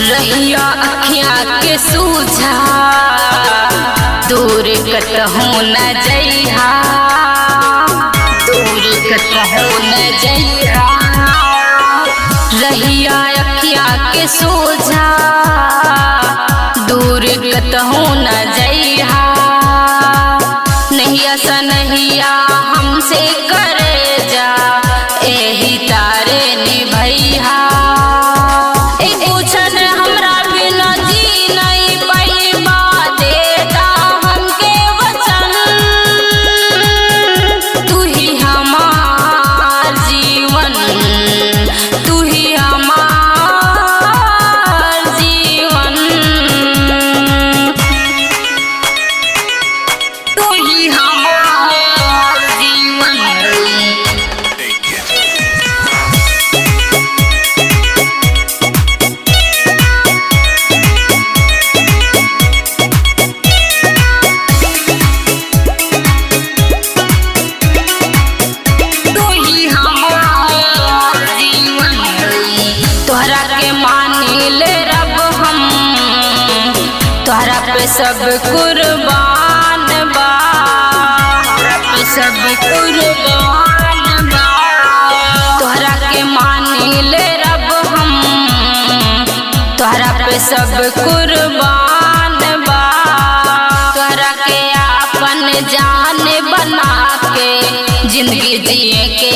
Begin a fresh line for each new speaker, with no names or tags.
रहिया अखियाँ के सूझा दूर कतहूँ न जइहा, दूर कतहूँ न जइहा। रहिया अखियाँ के सूझा दूर कतहूँ न जइहा। नहिया सनहिया हमसे करे जा एही तारे निभैहा। तोहरा पे सब कुर्बान बा, सब कुर्बान बा। तोहरा के मानी ले रब हम, तोहरा पे सब कुर्बान बा। तोहरा के अपन जान बना के जिंदगी जिए के